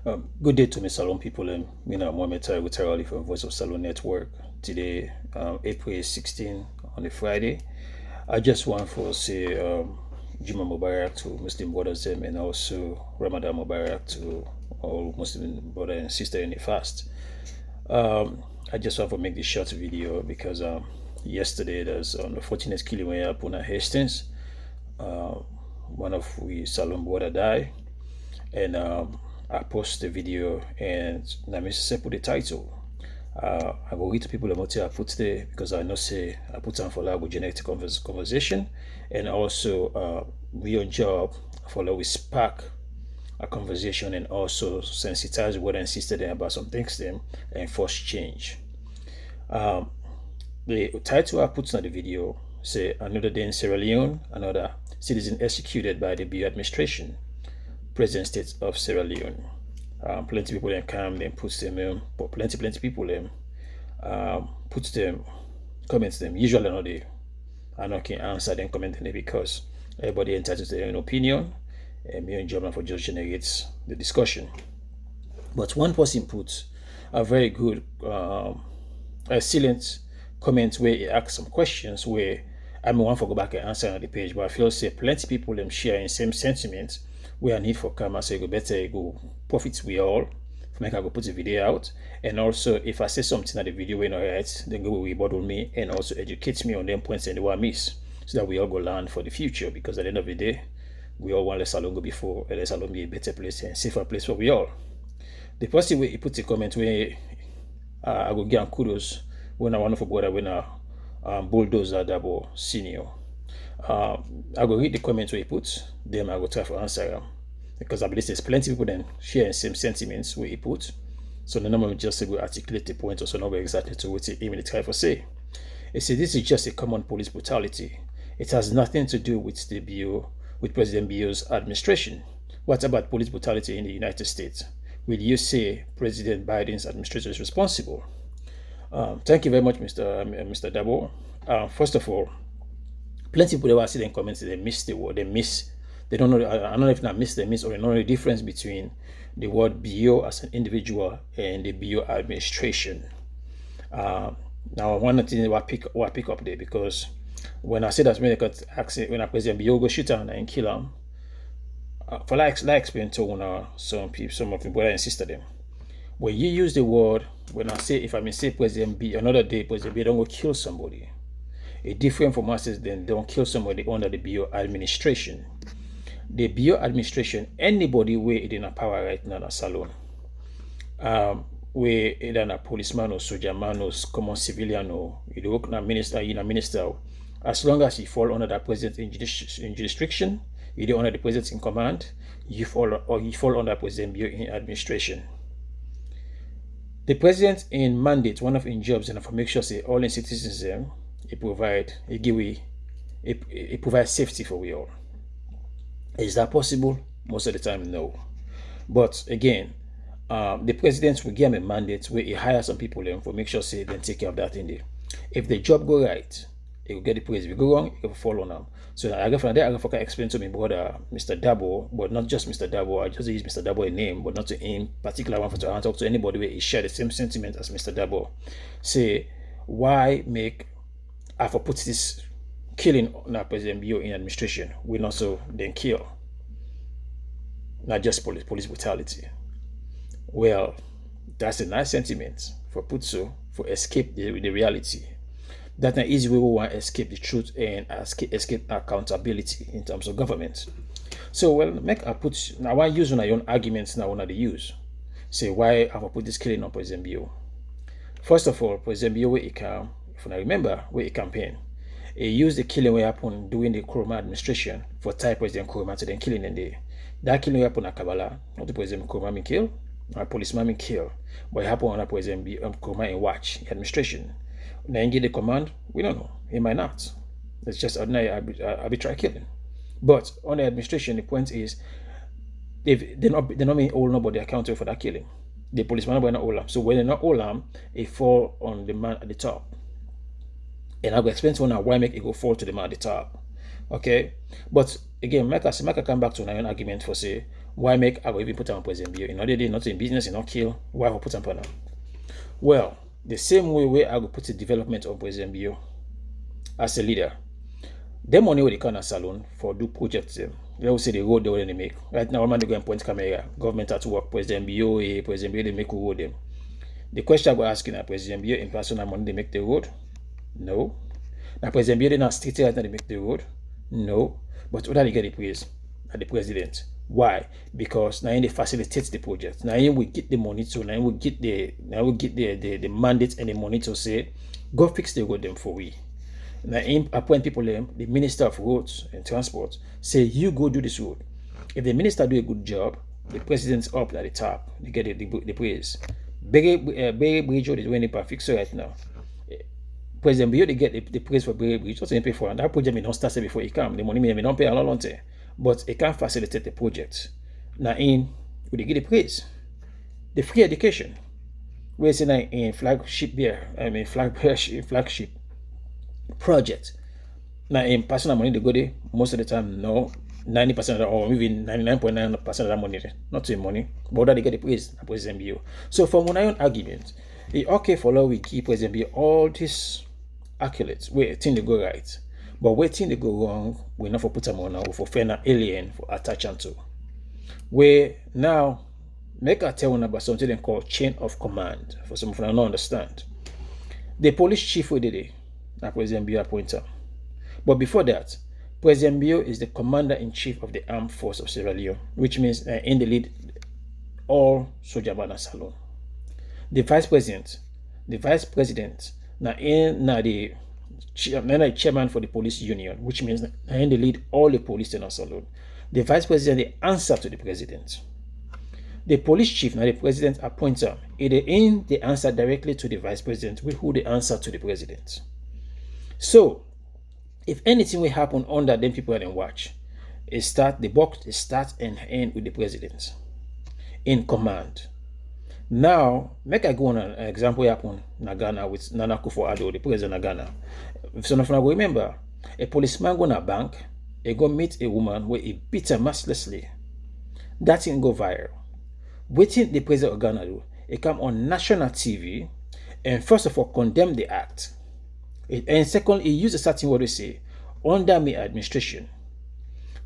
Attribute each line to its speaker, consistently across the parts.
Speaker 1: Good day to me, Salone people. Mohamed Tariq from Voice of Salone Network. Today, April 16 on a Friday. I just want to say Juma Mubarak to Muslim brothers and also Ramadan Mubarak to all Muslim brother and sister in the fast. I just want to make this short video because yesterday there's an unfortunate killing where happened at Hastings. One of we Salone brother died, and I post the video and I put the title. I will read to people what I put there because I know say I put on for lab with genetic conversation, and also we on job for we spark a conversation and also sensitize what and sister them about some things them and force change. The title I put on the video say another day in Sierra Leone, another citizen executed by the BO administration, President State of Sierra Leone. Plenty people then come, then puts them in, but plenty people them puts them, comments them. Usually I not can answer them commenting it because everybody entitled to their own opinion, and me and German for just generates the discussion. But one person puts a very good, excellent comment where he asks some questions where I may want to go back and answer on the page, but I feel say plenty people them sharing same sentiments where I need for camera, so you go better go profits we all make I go put the video out. And also if I say something at the video when I right, then go rebuttal me and also educate me on them points and what I miss, so that we all go learn for the future, because at the end of the day we all want let Salone go before let Salone be a better place and safer place for we all. The person where he put a comment where I go give kudos when I want to brother when I bulldozer double senior. I go read the comments where he puts them. I go try to answer them because I believe there's plenty of people then sharing same sentiments where he put. So the number just go articulate the point or so know exactly to what he even try to say. He said this is just a common police brutality. It has nothing to do with the BO, with President BO's administration. What about police brutality in the United States? Will you say President Biden's administration is responsible? Thank you very much, Mr. Dabo. First of all, plenty of people that I see them comments, they miss the word, they don't know, I don't know if not miss, they miss or they don't know the difference between the word BO as an individual and the BO administration. Now, one thing I pick up there, because when I say that when I got accident, when I President BO go shoot him and kill him, for like explain to some people, some of the brother and sister them, when you use the word, when I say, if I may say President B, another day President B don't go kill somebody, a different from us is then don't kill somebody under the BO administration. The BO administration, anybody where it in a power right now in Salone, where either a policeman or soldier man or common civilian or you work in a minister, as long as you fall under that president in jurisdiction, you do under the president in command, you fall under President BO in administration. The president in mandate, one of his jobs, and for make sure say all in citizens it provides safety for we all. Is that possible? Most of the time, no. But again, the president will give him a mandate where he hires some people for make sure say then take care of that in there. If the job go right, he will get the praise. If it go wrong, it will fall on them. So I go from there, I go explain to me brother Mr. Dabo, but not just Mr. Dabo. I just use Mr. Dabo a name, but not to in particular one for to talk to anybody where he share the same sentiment as Mr. Dabo. Say why make I for put this killing on our President BO in administration, we not so then kill. Not just police brutality. Well, that's a nice sentiment for put so for escape the reality. That's an easy way we want to escape the truth and escape accountability in terms of government. So well, make I put now I want to use my own arguments now want to use. Say why have I put this killing on President BO? First of all, President BO where he can, if I remember where he campaign, he used the killing way happened during the Kuruma administration for tie President Kuruma to then killing in there. That killing happened at Kabbalah, not the President Kuruma been killed, or policeman been killed, but it happened on President Kuruma in watch administration. Now he get the command, we don't know. He might not. It's just ordinary arbitrary killing. But on the administration, the point is they're not being hold nobody accountable for that killing. The policeman are not hold them. So when they're not hold them, it fall on the man at the top. And I'll explain to you now why make it go fall to the man at the top. Okay? But again, make I come back to an argument for say Why make I go even put on President Bio? You know, they did not in business, you not kill. Why I put on panel? Well, the same way I go put the development of President Bio as a leader. The money where they can Salone for do projects them. They will say the road they will make. Right now, I'm going to point camera. Government at work. President Bio, they make road them. The question I go asking are President Bio in personal money they make the road? No. Now President Bio they not stated right now they make the road? No. But what they get the praise? At the president. Why? Because now they facilitate the project. Now we get the money to now we get the mandate and the money to say go fix the road them for we. Now appoint people them, the Minister of Roads and Transport, say you go do this road. If the minister do a good job, the president's up at the top. They get the praise. Berry Bridge is when they fix it right now. President Bio they get the praise for Berry Bridge. What's they pay for? And that project may not start before it come. The money may not pay a lot on there. But it can facilitate the project. Now we get the praise. The free education. We're saying in flagship project. Now in personal money they go there most of the time, no. 90% or even 99.9% of that money, not to money, but that they get the praise of President Bio. So from my own argument, it's okay for law we give President Bio all these accolades, where things they go right. But where things they go wrong, we not for put them on now, for fair alien for attach to. Where now make a tell about something they call chain of command. For some of them not understand. The police chief we did it, now President Bio appointed. But before that, President Bio is the commander-in-chief of the Armed Force of Sierra Leone, which means in the lead all soldier man Salone. The vice president, now the chairman for the police union, which means in the lead all the police in Salone. The vice president, the answer to the president. The police chief, now the president appoints him. The answer directly to the vice president, with who the answer to the president. So, if anything will happen under them people and watch, the box start and end with the president in command. Now, make I go on an example happen in Ghana with Nana Akufo-Addo, the president of Ghana. If some of you remember, a policeman go to a bank, he go meet a woman where he beat her mercilessly. That thing go viral. Waiting the president of Ghana do, he come on national TV and first of all condemn the act. And second, he used a certain word to say, under my administration,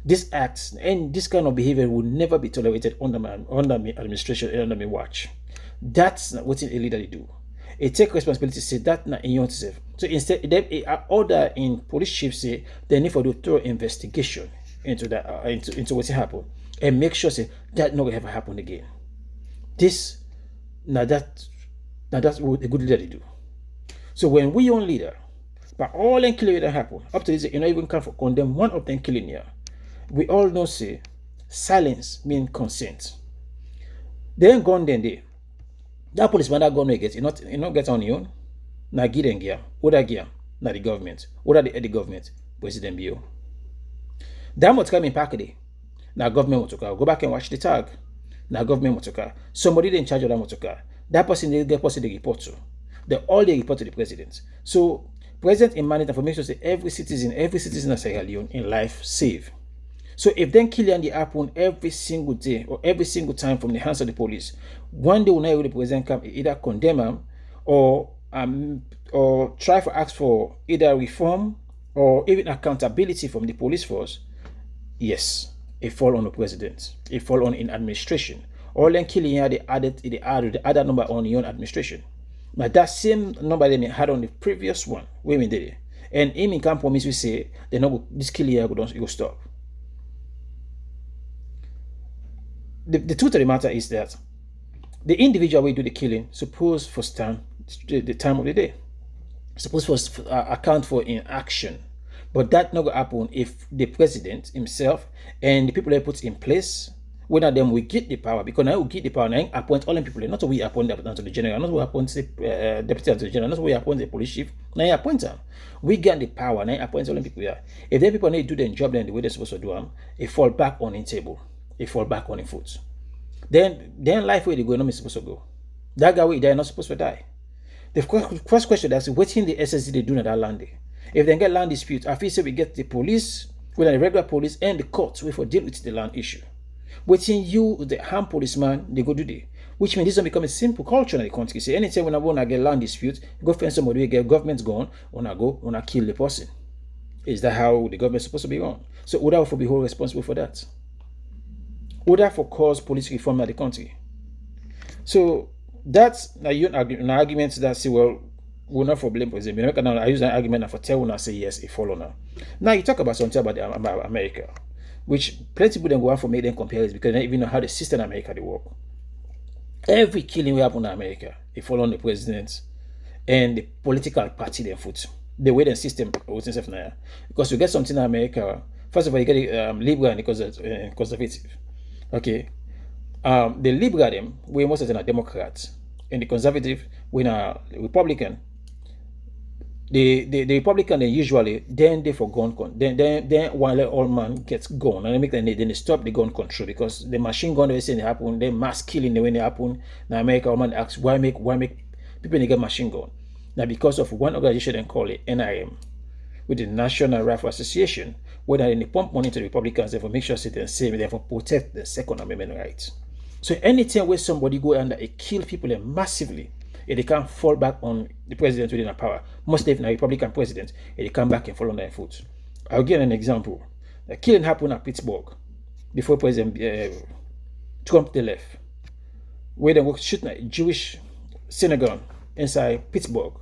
Speaker 1: this act and this kind of behavior will never be tolerated under my administration and under my watch. That's not what a leader they do. They take responsibility, say that not in yourself. So instead, they order in police chief say they need to do thorough investigation into that into what happened and make sure say that not ever happen again. That's what a good leader they do. So when we own leader, but all them killing that happen, up to this, you know, even come for condemn one of them killing here. We all know say silence means consent. They ain't gone then day. That policeman that gone get, you not get on your own. Now give them gear. What that gear? Now the government. What are the government? President Bio. That much come in Pakade. Now government motorcar. Go back and watch the tag. Now government motorcar. Somebody in charge of that motorcar. That person they report to. They report to the president. So president in mandate for make sure say every citizen of Sierra Leone in life safe. So if then killing the happen every single day or every single time from the hands of the police, one day when the president come either condemn him or try to ask for either reform or even accountability from the police force, yes, it fall on the president. It fall on in administration. All then killing here they added the other number on your own administration. But that same number they had on the previous one, women did it. And Amy can promise we say they know this killing here go stop. The truth of the matter is that the individual will do the killing supposed for stand the time of the day, supposed for account for in action, but that not gonna happen if the president himself and the people that put in place, one of them will get the power, because now we get the power and appoint all the people. Not we appoint the to the general, not we appoint the deputy to the general, not we appoint the police chief. Now appoint them. We get the power and appoint all the people here. If the people need to do their job then the way they're supposed to do them, it fall back on the table. It fall back on the foot. Then life where they go, not supposed to go. That guy where they're not supposed to die. The first question that's what in the SSD they do in that land. If they get land dispute, I feel say we get the police, whether the regular police and the courts, we for deal with the land issue. Within you, the harm policeman, they go do the. Which means this will become a simple culture in the country. Say anytime when I want to get land dispute, go find somebody who get government's gone, wanna kill the person. Is that how the government is supposed to be run? So would therefore be whole responsible for that? Would therefore cause police reform in the country? So that's an argument that say, well, we're not for blame president. I use an argument for tell and say yes, it follow now. Now you talk about something about America, which plenty people then go out for make them compare it because they don't even know how the system in America they work. Every killing we happen in America, it follow the president and the political party they foot. The way the system works itself now. Because you get something in America, first of all, you get the liberal and the conservative. Okay. The liberal them, we most of them are Democrats, and the conservative, we are Republican. The Republican they usually then they for gun then while all man gets gun and they make then they stop the gun control because the machine gun they say they happen, they mass killing the way they happen. Now America all man asks why make people they get machine gun. Now because of one organization they call it NIM, with the National Rifle Association, where they pump money to the Republicans they for make sure they say they for protect the Second Amendment rights. So anytime where somebody go under it kill people massively, if they can't fall back on the president within power, most definitely Republican president, if they come back and fall on their foot. I'll give an example. The killing happened at Pittsburgh before President Trump they left, where they were shooting a Jewish synagogue inside Pittsburgh.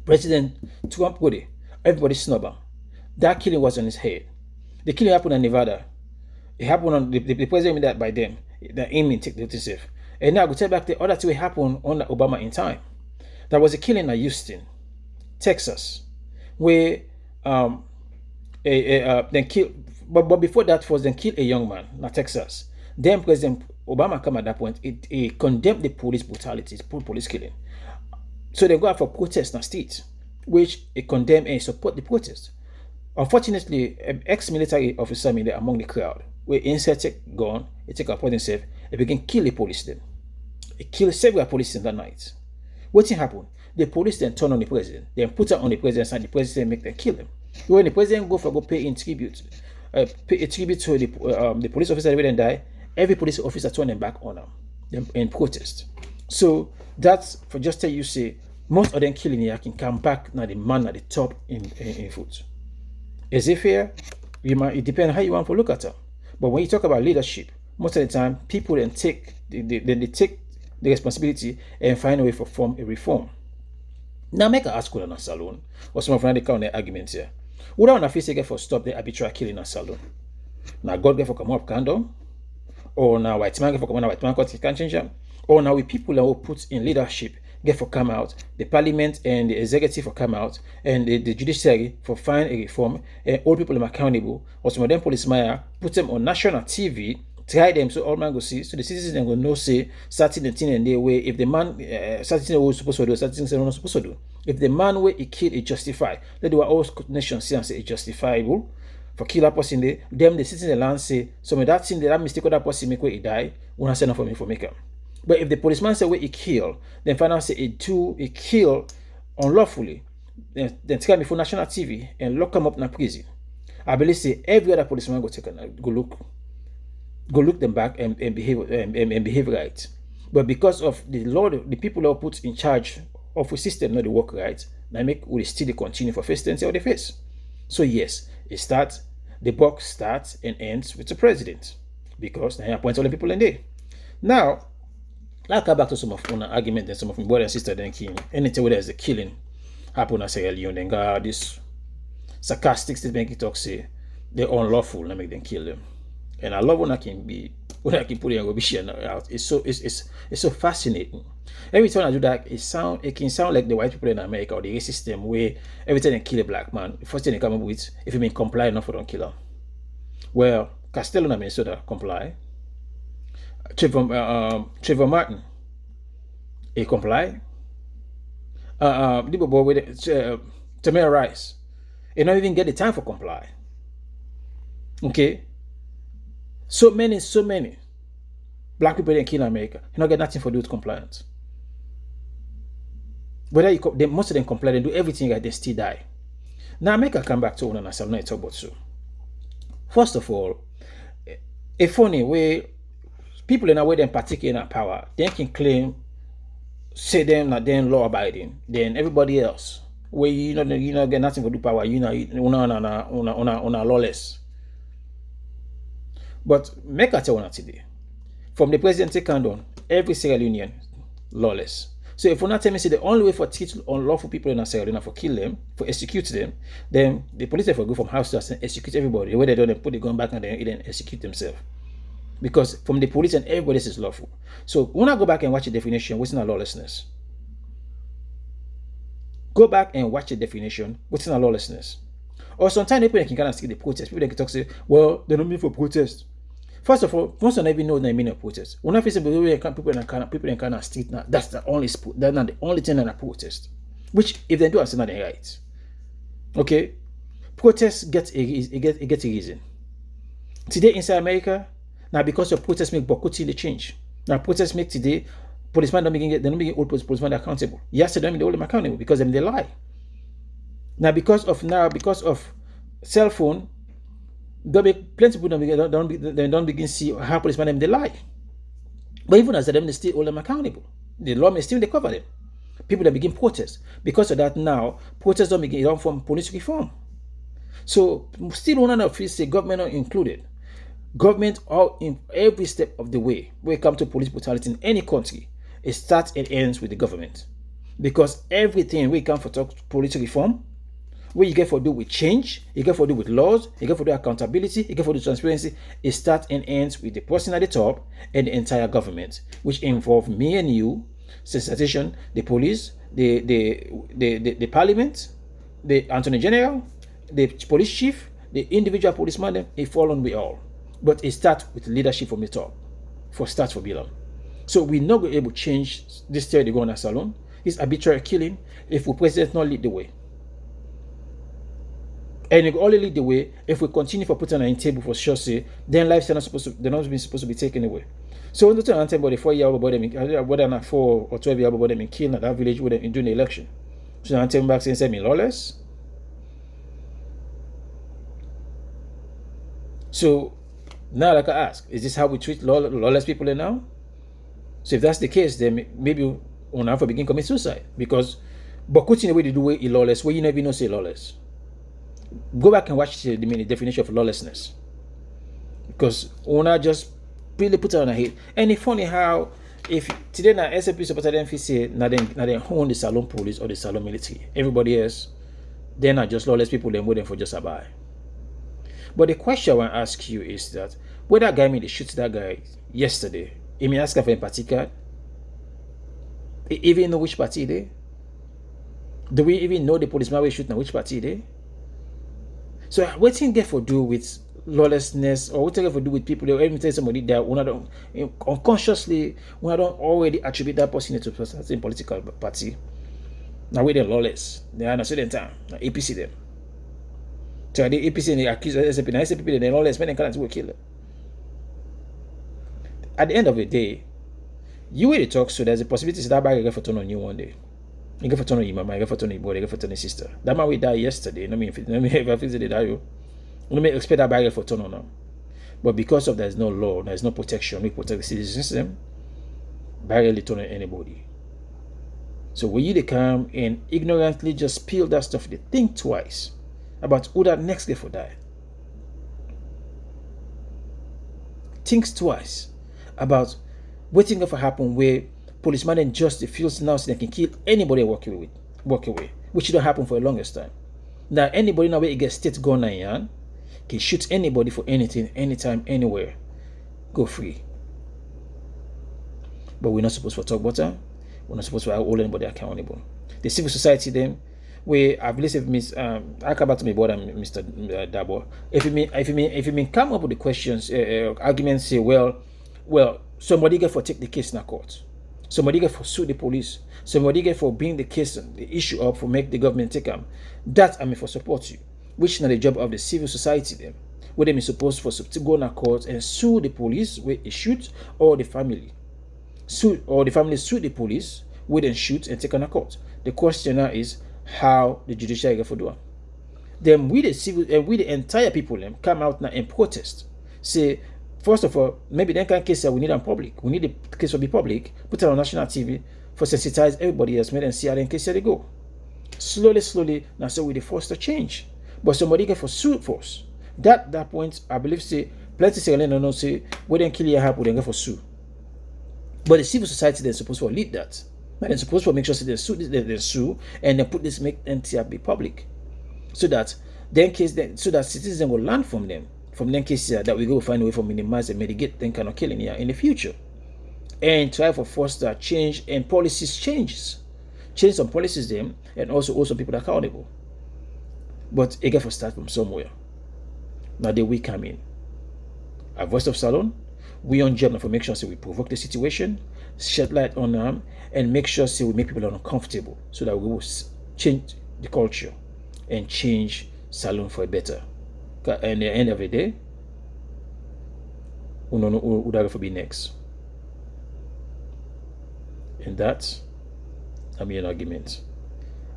Speaker 1: President Trump got it. Everybody snub him. That killing was on his head. The killing happened in Nevada. It happened on the president made that by them. The aiming take the safe. And now I go tell back the other two happened under Obama in time. There was a killing in Houston, Texas, where then killed. But before that was then killed a young man in Texas. Then President Obama come at that point. He condemned the police brutality, police killing. So they go out for protest in the state, which he condemn and support the protest. Unfortunately, an ex-military officer among the crowd, where inside take gun, he take upon himself, he begin kill the police then. He killed several police in that night. What happened? The police then turn on the president, then put her on the president and the president make them kill them. When the president go pay in tribute, pay a tribute to the police officer that then die, every police officer turn them back on them in protest. So that's for just tell you say most of them killing here can come back now the man at the top in foot. Is it fair? It depends how you want to look at it. But when you talk about leadership, most of the time people then take they take the responsibility and find a way for form a reform. Now make a ask on a Salone or some of the kind of arguments here. Would I want to face again for stop the arbitrary killing a Salone? Now God get for come up candle, or now white man get for come on white man can't change them, or now we people that will put in leadership get for come out, the parliament and the executive for come out, and the judiciary for find a reform, and all people are accountable, or some of them policemen put them on national TV, try them so all man go see, so the citizens then go know say certain the thing in their way, if the man certain thing was supposed to do, certain things they're not supposed to do. If the man where he killed is justified, let the all nations see and say it's justifiable for kill that person there, them the citizens in the land say some of that thing that mistake of that person make where he die, wanna send for me for make him. But if the policeman say where he kill, then find out say he kill unlawfully, then take him before national TV and lock him up in a prison. I believe say every other policeman go look them back and behave right. But because of the law, the people that are put in charge of a system not the work right, now make will still continue for first and say what they face. So yes, the box starts and ends with the president. Because now he appoints all the people in there. Now, I'll come back to some of my argument and some of my brother and sister then killing. Anytime where there's a killing happen as Sierra Leone, then got this sarcastic statement talk say they're unlawful and make them kill them. And I love when I can put it in rubbish out. It's so fascinating. Every time I do that, it can sound like the white people in America or the race system where every time they kill a black man, the first thing they come up with, if you mean comply enough for don't kill him. Well, Castello in Minnesota comply. Trevor Martin, he comply. The boy with Tamara Rice, he don't even get the time for comply. Okay. So many black people in kill America. You don't get nothing for do with compliance. Whether most of them comply, they do everything right, they still die. Now America come back to one and I talk about so. First of all, A funny way people in a way then partake in our power, they can claim say them not then law abiding, then everybody else where you know get nothing for do power, una lawless. But make a tell one today. From the president take on every Sierra Leonean lawless. So if we're not telling me say the only way for teach unlawful people in Sierra Leone for kill them, for execute them, then the police have to go from house to house and execute everybody. The way they don't put the gun back and then execute themselves. Because from the police and everybody else is lawful. So when I go back and watch the definition, what's not lawlessness? Go back and watch the definition, what's not lawlessness? Or sometimes people can kind of see the protest. People can talk say, well, they don't mean for protest. First of all, most of them even know the meaning of protest. When I say people in kind of street now, that's not the only thing that I protest. Which if they do, I say not right. Okay, protest gets a reason. Today inside America, now because of protest make Bokuti the change. Now protest make today policemen they're not making old policemen accountable. Yes, they don't hold them accountable because they lie. Now because of cell phone. Plenty of people don't begin to see how policemen they lie. But even as them, they still hold them accountable. The law may still they cover them. People that begin protest. Because of that now, protests don't form police reform. So still one of us say government not included. Government all in every step of the way when it comes to police brutality in any country, it starts and ends with the government. Because everything we come for talk police reform, what you get for do with change, you get for do with laws, you get for do accountability, you get for do transparency, it starts and ends with the person at the top and the entire government, which involve me and you, sensitization, the police, the parliament, the attorney general, the police chief, the individual policeman, it fall on we all. But it starts with leadership from the top. For Bilam. So we're not going to able to change this theory going on Salone. It's arbitrary killing if the president not lead the way. And it only lead the way if we continue for putting on a table for sure say, then lives are not supposed to be taken away. So when the time about the 4-year-old about them, whether not 4 or 12-year-old about them in killing at that village with them during the election. So I'm telling back saying say me lawless. So now like I ask, is this how we treat lawless people now? So if that's the case, then maybe on have to begin commit suicide. Because Bokuti in the way they do it lawless, where you never know say lawless. Go back and watch the definition of lawlessness. Because Ona just really put it on a head. And it's funny how if today now SAP supported them say now they own the Salone police or the Salone military. Everybody else, they're not just lawless people, they're waiting for just a buy. But the question I want to ask you is that where that guy made they shoot that guy yesterday, he may ask for in particular, even know which party they? Do we even know the policeman will shoot now which party they? So what thing get for do with lawlessness, or what thing get for do with people that even tell somebody that we don't unconsciously we don't already attribute that person to a certain political party. Now we they're lawless. They are in a certain time. Now APC them. So the APC and they accuse SAP. Now SAP they're lawless, men can't will kill them. At the end of the day, you will talk so there's a possibility that bag get for turn on you one day. You get for turn on your mama, you get for turn on your boy, you get for turn on your sister. That man will die yesterday. I mean, if I feel they die, you don't expect that bag for turn on them. But because of there's no law, there's no protection, we protect the citizen system, barely turn on anybody. So when you come and ignorantly just spill that stuff, they think twice about who that next get for die. Thinks twice about waiting for happen where policemen and just feels now so they can kill anybody walk away, which don't happen for the longest time. Now anybody now where it gets state gun and can shoot anybody for anything, anytime, anywhere, go free. But we're not supposed to talk about that. We're not supposed to hold anybody accountable. The civil society then, where I believe Miss I come back to my brother Mr. Dabo. If you mean come up with the questions, arguments, say well, somebody get for take the case in a court. Somebody get for sue the police. Somebody get for bring the case, the issue up for make the government take them. That I mean for support you. Which is not the job of the civil society then. Where they be supposed for to go in a court and sue the police where they shoot or the family. Sue the police where they shoot and take on a court. The question now is how the judiciary get for do it. Then we the civil and we the entire people them come out now and protest. Say First of all, maybe that kind of case that we need on public. We need the case to be public, put it on national TV for sensitize everybody else, make them see how in case they go. Slowly, now so we the force to change. But somebody get for sue force. That point, I believe say plenty say no say we then kill your happen, then get for sue. But the civil society they're supposed to lead that. And they're supposed to make sure they sue and then put this make NTR be public. So that then case then so that citizens will learn from them case that we go find a way for minimize and mitigate them kind of killing here in the future. And try for foster change and policies change some policies them and also hold some people accountable. But it got to start from somewhere. Now the we come in. A voice of Salone, we on job now for make sure so we provoke the situation, shed light on them, and make sure so we make people uncomfortable so that we will change the culture and change Salone for better. And at the end of the day, we don't know who will be next. And that's I mean an argument.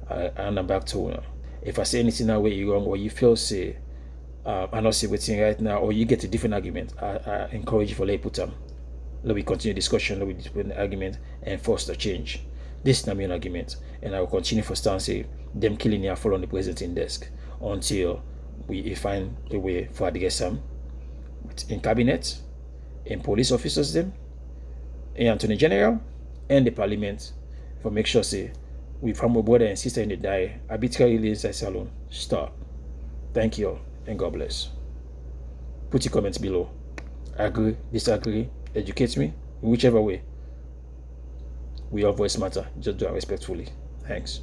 Speaker 1: And I'm back to if I say anything that way you wrong or you feel say I not say what's right now or you get a different argument, I encourage you for let put them. Let we continue discussion, let we discuss the argument and force the change. This is not an argument, and I will continue for stand say them killing here fall on the presenting desk until we find a way for address them in cabinet, in police officers them, in Attorney General, and the Parliament for make sure say we from our brother and sister in the die arbitrarily inside Salone. Stop. Thank you and God bless. Put your comments below. Agree, disagree, educate me in whichever way. We all voice matter. Just do it respectfully. Thanks.